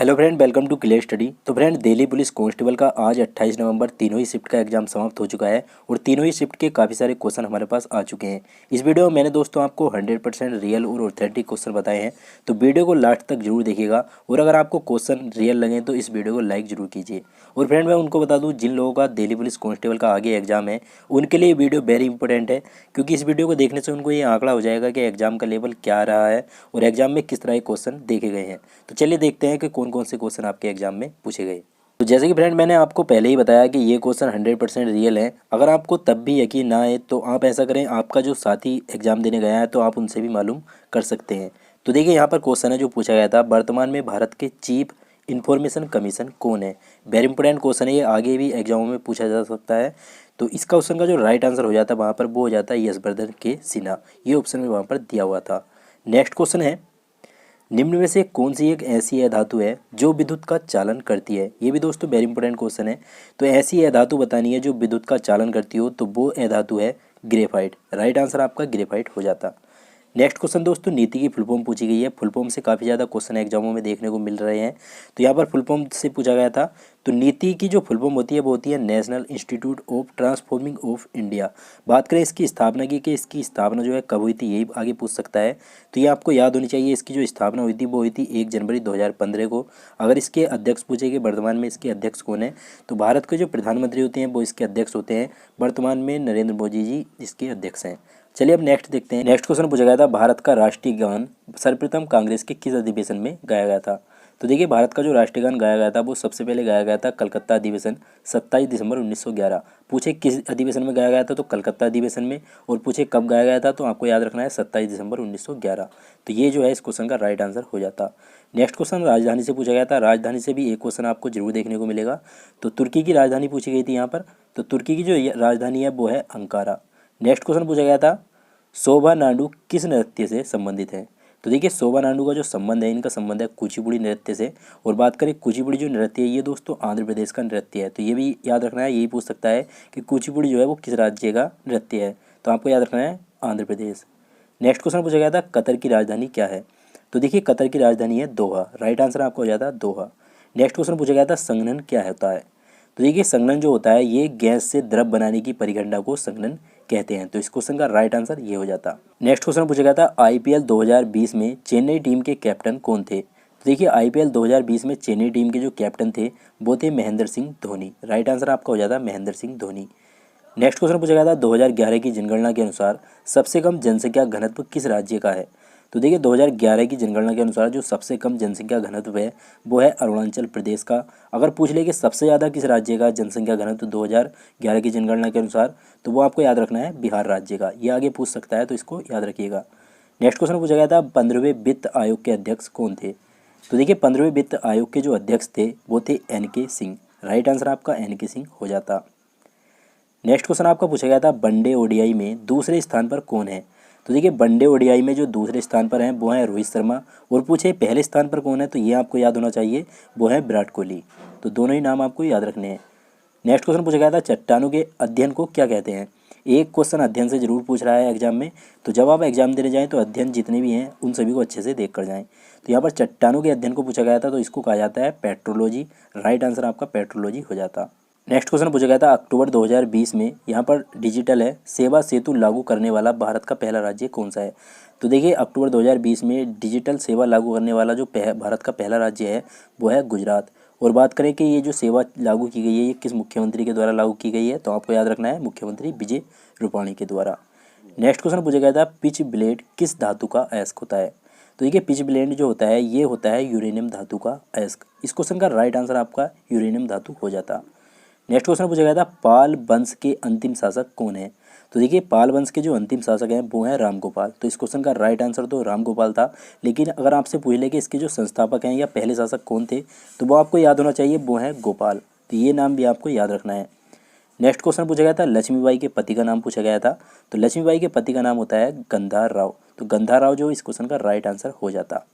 Hello friend, welcome to clear study. तो friend, Delhi police constable का आज 28 नवंबर तीनों ही शिफ्ट का एग्जाम समाप्त हो चुका है और तीनों ही शिफ्ट के काफ़ी सारे क्वेश्चन हमारे पास आ चुके हैं। इस वीडियो में मैंने दोस्तों आपको 100% रियल और ऑथेंटिक क्वेश्चन बताए हैं, तो वीडियो को लास्ट तक जरूर देखिएगा। और अगर आपको क्वेश्चन रियल लगे तो इस वीडियो को लाइक जरूर कीजिए। और फ्रेंड, मैं उनको बता दूँ जिन लोगों का दिल्ली पुलिस कांस्टेबल का आगे एग्जाम है उनके लिए वीडियो वेरी इंपॉर्टेंट है, क्योंकि इस वीडियो को देखने से उनको ये आंकड़ा हो जाएगा कि एग्जाम का लेवल क्या रहा है और एग्जाम में किस तरह के क्वेश्चन देखे गए हैं। तो चलिए देखते हैं कि कौन कौन से क्वेश्चन आपके एग्जाम में पूछे गए। तो जैसे कि फ्रेंड, मैंने आपको पहले ही बताया कि ये क्वेश्चन 100% रियल है। अगर आपको तब भी यकीन ना आए तो आप ऐसा करें, आपका जो साथी एग्जाम देने गया है तो आप उनसे भी मालूम कर सकते हैं। तो देखिए, यहाँ पर क्वेश्चन है जो पूछा गया था, वर्तमान में भारत के चीफ इंफॉर्मेशन कमीशन कौन है। वेरी इंपॉर्टेंट क्वेश्चन है, ये आगे भी एग्जामों में पूछा जा सकता है। तो इस क्वेश्चन का जो राइट आंसर हो जाता है वहाँ पर वो हो जाता है यशवर्धन के सिन्हा। ये ऑप्शन में वहाँ पर दिया हुआ था। नेक्स्ट क्वेश्चन है, निम्न में से कौन सी एक ऐसी अधातु है जो विद्युत का चालन करती है। ये भी दोस्तों वेरी इंपॉर्टेंट क्वेश्चन है। तो ऐसी अधातु बतानी है जो विद्युत का चालन करती हो, तो वो अधातु है ग्रेफाइट। राइट आंसर आपका ग्रेफाइट हो जाता। नेक्स्ट क्वेश्चन दोस्तों, नीति की फुल फॉर्म पूछी गई है। फुल फॉर्म से काफ़ी ज़्यादा क्वेश्चन एग्जामों में देखने को मिल रहे हैं, तो यहाँ पर फुल फॉर्म से पूछा गया था। तो नीति की जो फुल फॉर्म होती है वो होती है national institute of transforming of India. बात करें इसकी स्थापना की कि इसकी स्थापना जो है कब हुई थी, यही आगे पूछ सकता है। तो ये आपको याद होनी चाहिए, इसकी जो स्थापना हुई थी वो हुई थी 1 जनवरी 2015 को। अगर इसके अध्यक्ष पूछे कि वर्तमान में इसके अध्यक्ष कौन है, तो भारत के जो प्रधानमंत्री होते हैं वो इसके अध्यक्ष होते हैं। वर्तमान में नरेंद्र मोदी जी इसके अध्यक्ष हैं। चलिए अब नेक्स्ट देखते हैं। नेक्स्ट क्वेश्चन पूछा गया था, भारत का राष्ट्रीय गान सर्वप्रथम कांग्रेस के किस अधिवेशन में गाया गया था। तो देखिए, भारत का जो राष्ट्रीय गान गाया गया था वो सबसे पहले गाया गया था कलकत्ता अधिवेशन 27 दिसंबर 1911। पूछे किस अधिवेशन में गाया गया था, तो कलकत्ता अधिवेशन में। और पूछे कब गाया गया था, तो आपको याद रखना है 27 दिसंबर 1911। तो ये जो है इस क्वेश्चन का राइट आंसर हो जाता। नेक्स्ट क्वेश्चन राजधानी से पूछा गया था। राजधानी से भी एक क्वेश्चन आपको जरूर देखने को मिलेगा। तो तुर्की की राजधानी पूछी गई थी यहाँ पर। तो तुर्की की जो राजधानी है वो है अंकारा। नेक्स्ट क्वेश्चन पूछा गया था, शोभा नाडू किस नृत्य से संबंधित है। तो देखिए, शोभा नाडू का जो संबंध है, इनका संबंध है कुचिपुड़ी नृत्य से। और बात करें कुचिपुड़ी जो नृत्य है, ये दोस्तों आंध्र प्रदेश का नृत्य है। तो ये भी याद रखना है, यही पूछ सकता है कि कुचिपुड़ी जो है वो किस राज्य का नृत्य है। तो आपको याद रखना है आंध्र प्रदेश। नेक्स्ट क्वेश्चन पूछा गया था, कतर की राजधानी क्या है। तो देखिए, कतर की राजधानी है दोहा। राइट आंसर आपको हो जाता है दोहा। नेक्स्ट क्वेश्चन पूछा गया था, संघनन क्या होता है। तो देखिए, संघनन जो होता है ये गैस से द्रव बनाने की परिघटना को संघनन कहते हैं। तो इस क्वेश्चन का राइट आंसर ये हो जाता। नेक्स्ट क्वेश्चन पूछा गया था, आईपीएल 2020 में चेन्नई टीम के कैप्टन कौन थे। तो देखिए, आईपीएल 2020 में चेन्नई टीम के जो कैप्टन थे वो थे महेंद्र सिंह धोनी। राइट आंसर आपका हो जाता है महेंद्र सिंह धोनी। नेक्स्ट क्वेश्चन पूछा गया था, 2011 की जनगणना के अनुसार सबसे कम जनसंख्या घनत्व किस राज्य का है। तो देखिए, 2011 की जनगणना के अनुसार जो सबसे कम जनसंख्या घनत्व है वो है अरुणाचल प्रदेश का। अगर पूछ ले कि सबसे ज़्यादा किस राज्य का जनसंख्या घनत्व 2011 की जनगणना के अनुसार, तो वो आपको याद रखना है बिहार राज्य का। ये आगे पूछ सकता है, तो इसको याद रखिएगा। नेक्स्ट क्वेश्चन पूछा गया था, 15वें वित्त आयोग के अध्यक्ष कौन थे। तो देखिए, 15वें वित्त आयोग के जो अध्यक्ष थे वो थे NK सिंह। राइट आंसर आपका NK सिंह हो जाता। नेक्स्ट क्वेश्चन आपका पूछा गया था, वनडे ओडीआई में दूसरे स्थान पर कौन है। तो देखिए, वनडे ओडीआई में जो दूसरे स्थान पर हैं वो हैं रोहित शर्मा। और पूछे पहले स्थान पर कौन है, तो ये आपको याद होना चाहिए, वो है विराट कोहली। तो दोनों ही नाम आपको याद रखने हैं। नेक्स्ट क्वेश्चन पूछा गया था, चट्टानों के अध्ययन को क्या कहते हैं। एक क्वेश्चन अध्ययन से जरूर पूछ रहा है एग्जाम में, तो जब आप एग्जाम देने जाएं तो अध्ययन जितने भी हैं उन सभी को अच्छे से देख कर जाएं। तो यहाँ पर चट्टानों के अध्ययन को पूछा गया था, तो इसको कहा जाता है पेट्रोलॉजी। राइट आंसर आपका पेट्रोलॉजी हो जाता। नेक्स्ट क्वेश्चन पूछा गया था, अक्टूबर 2020 में यहाँ पर डिजिटल है सेवा सेतु लागू करने वाला भारत का पहला राज्य कौन सा है। तो देखिए, अक्टूबर 2020 में डिजिटल सेवा लागू करने वाला जो भारत का पहला राज्य है वो है गुजरात। और बात करें कि ये जो सेवा लागू की गई है ये किस मुख्यमंत्री के द्वारा लागू की गई है, तो आपको याद रखना है मुख्यमंत्री विजय रूपाणी के द्वारा। नेक्स्ट क्वेश्चन पूछा गया था, पिच ब्लेड किस धातु का अयस्क होता है। तो देखिए, पिच ब्लेड जो होता है ये होता है यूरेनियम धातु का अयस्क। इस क्वेश्चन का राइट आंसर आपका यूरेनियम धातु हो जाता। नेक्स्ट क्वेश्चन पूछा गया था, पाल वंश के अंतिम शासक कौन है। तो देखिए, पाल वंश के जो अंतिम शासक हैं वो हैं रामगोपाल। तो इस क्वेश्चन का राइट आंसर तो रामगोपाल था। लेकिन अगर आपसे पूछ ले कि इसके जो संस्थापक हैं या पहले शासक कौन थे, तो वो आपको याद होना चाहिए, वो हैं गोपाल। तो ये नाम भी आपको याद रखना है। नेक्स्ट क्वेश्चन पूछा गया था, लक्ष्मीबाई के पति का नाम पूछा गया था। तो लक्ष्मीबाई के पति का नाम होता है गंधार राव। तो गंधार राव जो इस क्वेश्चन का राइट आंसर हो जाता।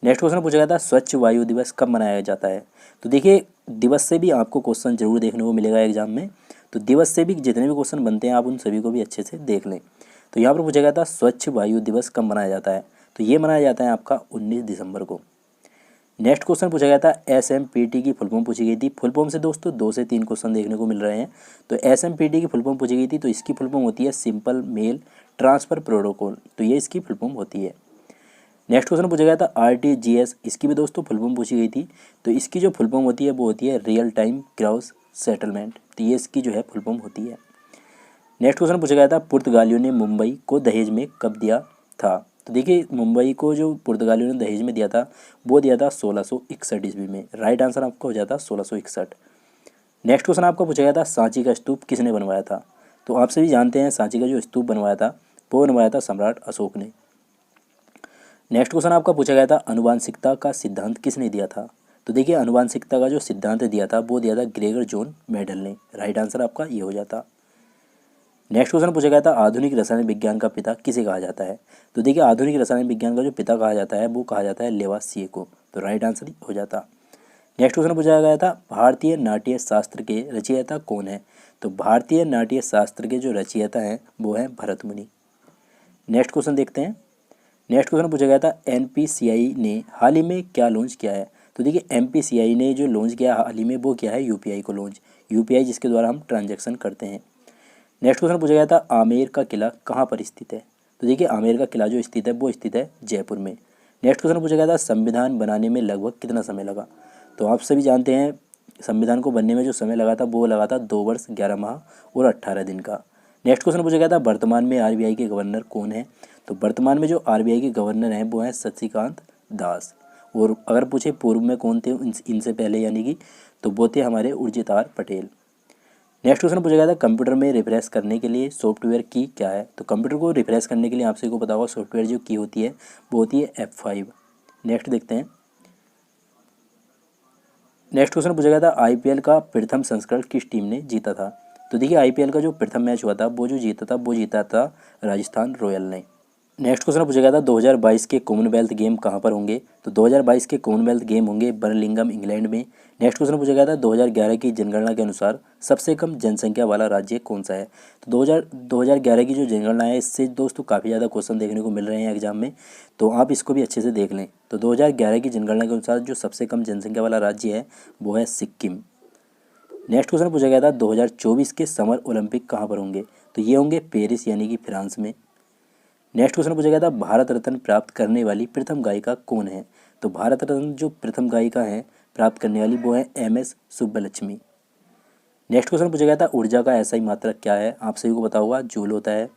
नेक्स्ट क्वेश्चन पूछा गया था, स्वच्छ वायु दिवस कब मनाया जाता है। तो देखिए, दिवस से भी आपको क्वेश्चन जरूर देखने को मिलेगा एग्जाम में। तो दिवस से भी जितने भी क्वेश्चन बनते हैं आप उन सभी को भी अच्छे से देख लें। तो यहाँ पर पूछा गया था, स्वच्छ वायु दिवस कब मनाया जाता है। तो ये मनाया जाता है आपका 19 दिसंबर को। नेक्स्ट क्वेश्चन पूछा गया था SMPT की फुल फॉर्म पूछी गई थी। फुल फॉर्म से दोस्तों 2 से 3 क्वेश्चन देखने को मिल रहे हैं। तो SMPT की फुल फॉर्म पूछी गई थी, तो इसकी फुल फॉर्म होती है सिंपल मेल ट्रांसफ़र प्रोटोकॉल, तो ये इसकी फुल फॉर्म होती है। नेक्स्ट क्वेश्चन पूछा गया था RTGS, इसकी भी दोस्तों फुल फॉर्म पूछी गई थी। तो इसकी जो फुल फॉर्म होती है वो होती है रियल टाइम ग्रॉस सेटलमेंट, तो ये इसकी जो है फुल फॉर्म होती है। नेक्स्ट क्वेश्चन पूछा गया था पुर्तगालियों ने मुंबई को दहेज में कब दिया था। तो देखिए मुंबई को जो पुर्तगालियों ने दहेज में दिया था वो दिया था 1661 ईस्वी में। राइट आंसर आपका हो जाता 1661। नेक्स्ट क्वेश्चन आपका पूछा गया था सांची का स्तूप किसने बनवाया था। तो आप सभी जानते हैं सांची का जो स्तूप बनवाया था वो बनवाया था सम्राट अशोक ने। नेक्स्ट क्वेश्चन आपका पूछा गया था आनुवांशिकता का सिद्धांत किसने दिया था। तो देखिए आनुवांशिकता का जो सिद्धांत दिया था वो दिया था ग्रेगर जॉन मेंडल ने। राइट आंसर आपका ये हो जाता। नेक्स्ट क्वेश्चन पूछा गया था आधुनिक रसायन विज्ञान का पिता किसे कहा जाता है। तो देखिए आधुनिक रसायन विज्ञान का जो पिता कहा जाता है वो कहा जाता है लेवासिए को, तो राइट आंसर हो जाता। नेक्स्ट क्वेश्चन पूछा गया था भारतीय नाट्य शास्त्र के रचयिता कौन है। तो भारतीय नाट्य शास्त्र के जो रचयिता हैं वो हैं भरत मुनि। नेक्स्ट क्वेश्चन देखते हैं। नेक्स्ट क्वेश्चन पूछा गया था NPCI ने हाल ही में क्या लॉन्च किया है। तो देखिए NPCI ने जो लॉन्च किया हाल ही में वो क्या है UPI को लॉन्च, UPI जिसके द्वारा हम ट्रांजैक्शन करते हैं। नेक्स्ट क्वेश्चन पूछा गया था आमेर का किला कहाँ पर स्थित है। तो देखिए आमेर का किला जो स्थित है वो स्थित है जयपुर में। नेक्स्ट क्वेश्चन पूछा गया था संविधान बनाने में लगभग कितना समय लगा। तो आप सभी जानते हैं संविधान को बनने में जो समय लगा था वो लगा था 2 वर्ष 11 माह और 18 दिन का। नेक्स्ट क्वेश्चन पूछा गया था वर्तमान में RBI के गवर्नर कौन है। तो वर्तमान में जो RBI के गवर्नर हैं वो हैं शक्तिकांत दास। और अगर पूछे पूर्व में कौन थे इनसे पहले यानी कि, तो वो थे हमारे Urjit R Patel. Next question पूछा गया था कंप्यूटर में रिफ्रेश करने के लिए सॉफ्टवेयर की क्या है। तो कंप्यूटर को रिफ्रेश करने के लिए आप सभी को पता होगा सॉफ्टवेयर जो की होती है वो होती है F5। नेक्स्ट देखते हैं। नेक्स्ट क्वेश्चन पूछा गया था IPL का प्रथम संस्करण किस टीम ने जीता था। तो देखिए IPL का जो प्रथम मैच हुआ था वो जो जीता था राजस्थान रॉयल ने। नेक्स्ट क्वेश्चन पूछा गया था 2022 के कॉमनवेल्थ गेम कहाँ पर होंगे। तो 2022 के कॉमनवेल्थ गेम होंगे बर्मिंघम इंग्लैंड में। नेक्स्ट क्वेश्चन पूछा गया था 2011 की जनगणना के अनुसार सबसे कम जनसंख्या वाला राज्य कौन सा है। तो 2011 की जो जनगणना है इससे दोस्तों काफ़ी ज़्यादा क्वेश्चन देखने को मिल रहे हैं एग्जाम में, तो आप इसको भी अच्छे से देख लें। तो 2011 की जनगणना के अनुसार जो सबसे कम जनसंख्या वाला राज्य है वो है सिक्किम। नेक्स्ट क्वेश्चन पूछा गया था 2024 के समर ओलंपिक कहाँ पर होंगे। तो ये होंगे पेरिस यानी कि फ्रांस में। नेक्स्ट क्वेश्चन पूछा गया था भारत रत्न प्राप्त करने वाली प्रथम गायिका कौन है। तो भारत रत्न जो प्रथम गायिका है प्राप्त करने वाली वो है MS सुब्बलक्ष्मी। नेक्स्ट क्वेश्चन पूछा गया था ऊर्जा का ऐसा ही मात्रक क्या है। आप सभी को पता होगा जूल होता है।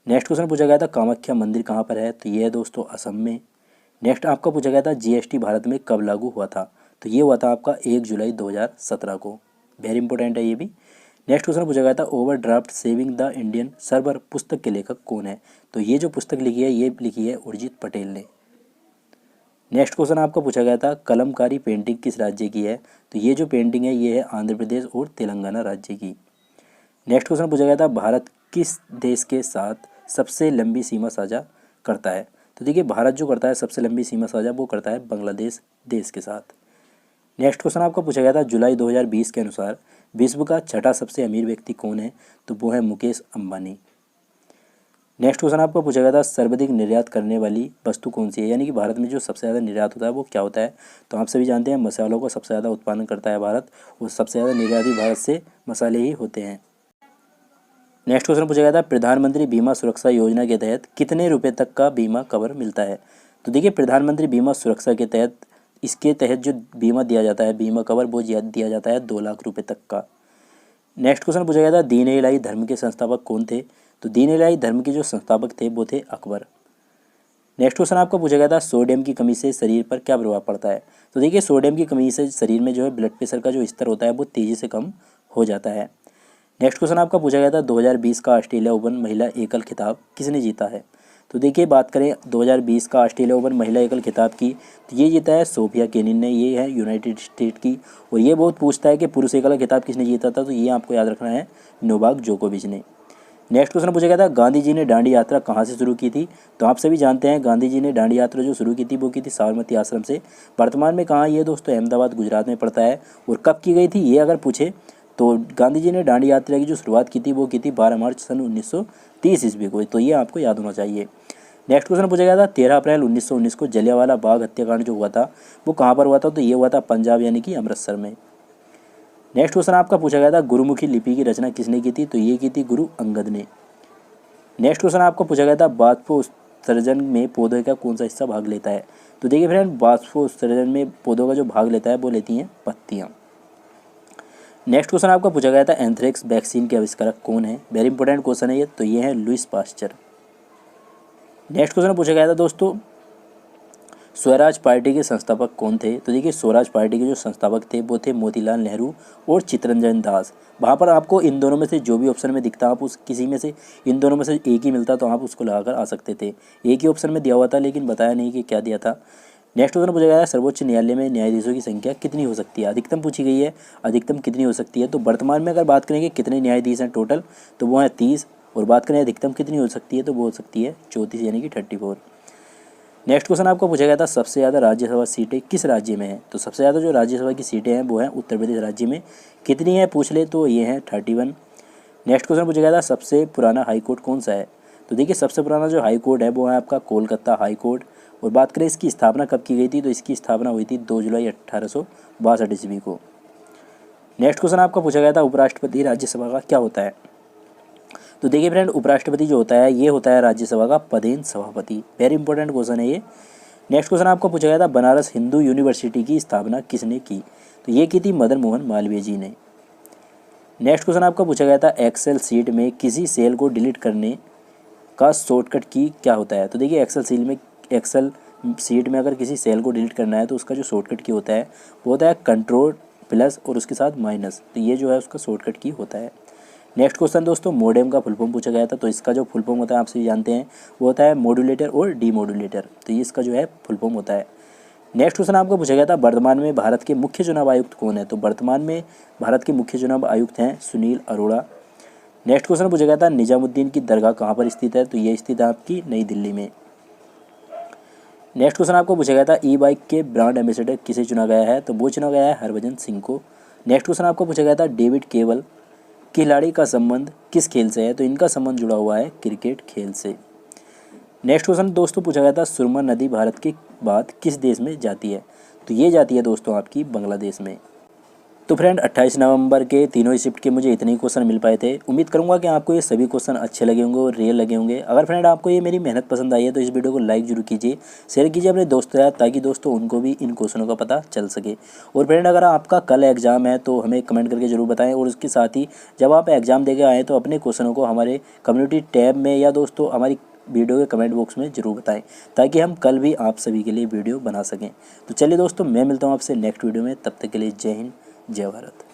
नेक्स्ट क्वेश्चन पूछा गया था कामाख्या मंदिर कहाँ पर है। तो ये है दोस्तों असम में। नेक्स्ट आपका पूछा गया था GST भारत में कब लागू हुआ था। तो ये हुआ था आपका 1 जुलाई 2017 को। वेरी इंपॉर्टेंट है ये भी। नेक्स्ट क्वेश्चन पूछा गया था overdraft saving the Indian server पुस्तक के लेखक कौन है। तो ये जो पुस्तक लिखी है ये लिखी है उर्जित पटेल ने। नेक्स्ट क्वेश्चन आपका पूछा गया था कलमकारी पेंटिंग किस राज्य की है। तो ये जो पेंटिंग है ये है आंध्र प्रदेश और तेलंगाना राज्य की। नेक्स्ट क्वेश्चन पूछा गया था भारत किस देश के साथ सबसे लंबी सीमा साझा करता है। तो देखिए भारत जो करता है सबसे लंबी सीमा साझा वो करता है बांग्लादेश देश के साथ। नेक्स्ट क्वेश्चन आपका पूछा गया था जुलाई 2020 के अनुसार विश्व का छठा सबसे अमीर व्यक्ति कौन है। तो वो है मुकेश अंबानी। नेक्स्ट क्वेश्चन आपका पूछा गया था सर्वाधिक निर्यात करने वाली वस्तु कौन सी है, यानी कि भारत में जो सबसे ज़्यादा निर्यात होता है वो क्या होता है। तो आप सभी जानते हैं मसालों का सबसे ज़्यादा उत्पादन करता है भारत, और सबसे ज़्यादा निर्यात भी भारत से मसाले ही होते हैं। नेक्स्ट क्वेश्चन पूछा गया था प्रधानमंत्री बीमा सुरक्षा योजना के तहत कितने रुपए तक का बीमा कवर मिलता है। तो देखिए प्रधानमंत्री बीमा सुरक्षा के तहत इसके तहत जो बीमा दिया जाता है बीमा कवर वो दिया जाता है 2 लाख रुपए तक का। नेक्स्ट क्वेश्चन पूछा गया था दीन इलाही धर्म के संस्थापक कौन थे। तो दीन इलाही धर्म के जो संस्थापक थे वो थे अकबर। नेक्स्ट क्वेश्चन आपका पूछा गया था सोडियम की कमी से शरीर पर क्या प्रभाव पड़ता है। तो देखिए सोडियम की कमी से शरीर में जो है ब्लड प्रेशर का जो स्तर होता है वो तेज़ी से कम हो जाता है। नेक्स्ट क्वेश्चन आपका पूछा गया था 2020 का ऑस्ट्रेलिया ओपन महिला एकल खिताब किसने जीता है। तो देखिए बात करें 2020 का ऑस्ट्रेलिया ओपन महिला एकल खिताब की, तो ये जीता है सोफिया केनिन ने, ये है यूनाइटेड स्टेट की। और ये बहुत पूछता है कि पुरुष एकल खिताब किसने जीता था, तो ये आपको याद रखना है नोवाक जोकोविच ने। नेक्स्ट क्वेश्चन पूछा गया था गांधी जी ने दांडी यात्रा कहाँ से शुरू की थी। तो आप सभी जानते हैं गांधी जी ने दांडी यात्रा जो शुरू की थी वो की थी साबरमती आश्रम से। वर्तमान में कहाँ ये दोस्तों अहमदाबाद गुजरात में पड़ता है। और कब की गई थी ये अगर पूछे तो गांधी जी ने दांडी यात्रा की जो शुरुआत की थी वो की थी 12 मार्च सन 1930 ईस्वी को, तो ये आपको याद होना चाहिए। नेक्स्ट क्वेश्चन पूछा गया था 13 अप्रैल 1919 को जलियांवाला बाग हत्याकांड जो हुआ था वो कहाँ पर हुआ था, तो ये हुआ था पंजाब यानी कि अमृतसर में। नेक्स्ट क्वेश्चन आपका पूछा गया था गुरुमुखी लिपि की रचना किसने की थी, तो ये की थी गुरु अंगद ने। नेक्स्ट क्वेश्चन आपका पूछा गया था बाष्पोत्सर्जन में पौधे का कौन सा हिस्सा भाग लेता है, तो देखिए फ्रेंड बाष्पोत्सर्जन में पौधों का जो भाग लेता है वो लेती हैं पत्तियाँ। नेक्स्ट क्वेश्चन आपका पूछा गया था एंथ्रेक्स वैक्सीन के आविष्कारक कौन है, वेरी इंपॉर्टेंट क्वेश्चन है ये, तो ये है लुईस पास्चर। नेक्स्ट क्वेश्चन पूछा गया था दोस्तों स्वराज पार्टी के संस्थापक कौन थे, तो देखिए स्वराज पार्टी के जो संस्थापक थे वो थे मोतीलाल नेहरू और चित्तरंजन दास। वहाँ पर आपको इन दोनों में से जो भी ऑप्शन में दिखता आप उस किसी में से इन दोनों में से एक ही मिलता तो आप उसको लगाकर आ सकते थे। एक ही ऑप्शन में दिया हुआ था लेकिन बताया नहीं कि क्या दिया था। नेक्स्ट क्वेश्चन पूछा गया है सर्वोच्च न्यायालय में न्यायाधीशों की संख्या कितनी हो सकती है, अधिकतम पूछी गई है, अधिकतम कितनी हो सकती है। तो वर्तमान में अगर बात करेंगे कितने न्यायाधीश हैं टोटल, तो वो हैं 30, और बात करें अधिकतम कितनी हो सकती है तो वो हो सकती है 34 यानी कि 34। नेक्स्ट क्वेश्चन आपको पूछा गया था सबसे ज़्यादा राज्यसभा सीटें किस राज्य में हैं, तो सबसे ज़्यादा जो राज्यसभा की सीटें हैं वो हैं उत्तर प्रदेश राज्य में। कितनी है पूछ ले तो ये हैं 31। नेक्स्ट क्वेश्चन पूछा गया था सबसे पुराना हाई कोर्ट कौन सा है, तो देखिए सबसे पुराना जो हाई कोर्ट है वो है आपका कोलकाता हाई कोर्ट। और बात करें इसकी स्थापना कब की गई थी, तो इसकी स्थापना हुई थी 2 जुलाई 1862 ईस्वी को। नेक्स्ट क्वेश्चन आपका पूछा गया था उपराष्ट्रपति राज्यसभा का क्या होता है, तो देखिए फ्रेंड उपराष्ट्रपति जो होता है ये होता है राज्यसभा का पदेन सभापति। वेरी इंपॉर्टेंट क्वेश्चन है ये। नेक्स्ट क्वेश्चन आपको पूछा गया था बनारस हिंदू यूनिवर्सिटी की स्थापना किसने की, तो ये की थी मदन मोहन मालवीय जी ने। नेक्स्ट क्वेश्चन आपका पूछा गया था एक्सेल सीट में किसी सेल को डिलीट करने का शॉर्टकट की क्या होता है, तो देखिए एक्सेल सीट में अगर किसी सेल को डिलीट करना है तो उसका जो शॉर्टकट की होता है वो होता है कंट्रोल प्लस और उसके साथ माइनस, तो ये जो है उसका शॉर्टकट की होता है। नेक्स्ट क्वेश्चन दोस्तों मोडेम का फुल फॉर्म पूछा गया था, तो इसका जो फुल फॉर्म होता है आप सभी जानते हैं वो होता है मॉड्यूलेटर और डीमॉड्यूलेटर, तो ये इसका जो है फुल फॉर्म होता है। नेक्स्ट क्वेश्चन आपको पूछा गया था वर्तमान में भारत के मुख्य चुनाव आयुक्त कौन है, तो वर्तमान में भारत के मुख्य चुनाव आयुक्त हैं सुनील अरोड़ा। नेक्स्ट क्वेश्चन पूछा गया था निजामुद्दीन की दरगाह कहाँ पर स्थित है, तो ये स्थित है आपकी नई दिल्ली में। नेक्स्ट क्वेश्चन आपको पूछा गया था ई बाइक के ब्रांड एम्बेसडर किसे चुना गया है, तो वो चुना गया है हरभजन सिंह को। नेक्स्ट क्वेश्चन आपको पूछा गया था डेविड केवल खिलाड़ी का संबंध किस खेल से है, तो इनका संबंध जुड़ा हुआ है क्रिकेट खेल से। नेक्स्ट क्वेश्चन दोस्तों पूछा गया था सुरमा नदी भारत के बाद किस देश में जाती है, तो ये जाती है दोस्तों आपकी बांग्लादेश में। तो फ्रेंड 28 नवंबर के तीनों ही शिफ्ट के मुझे इतने ही क्वेश्चन मिल पाए थे। उम्मीद करूंगा कि आपको ये सभी क्वेश्चन अच्छे लगे होंगे और रियल लगे होंगे। अगर फ्रेंड आपको ये मेरी मेहनत पसंद आई है तो इस वीडियो को लाइक जरूर कीजिए, शेयर कीजिए अपने दोस्तों यार, ताकि दोस्तों उनको भी इन क्वेश्चनों का पता चल सके। और फ्रेंड अगर आपका कल एग्जाम है तो हमें कमेंट करके जरूर बताएं, और उसके साथ ही जब आप एग्जाम देके आएँ तो अपने क्वेश्चनों को हमारे कम्युनिटी टैब में या दोस्तों हमारी वीडियो के कमेंट बॉक्स में जरूर बताएं, ताकि हम कल भी आप सभी के लिए वीडियो बना सकें। तो चलिए दोस्तों मैं मिलता हूँ आपसे नेक्स्ट वीडियो में, तब तक के लिए जय हिंद जय भारत।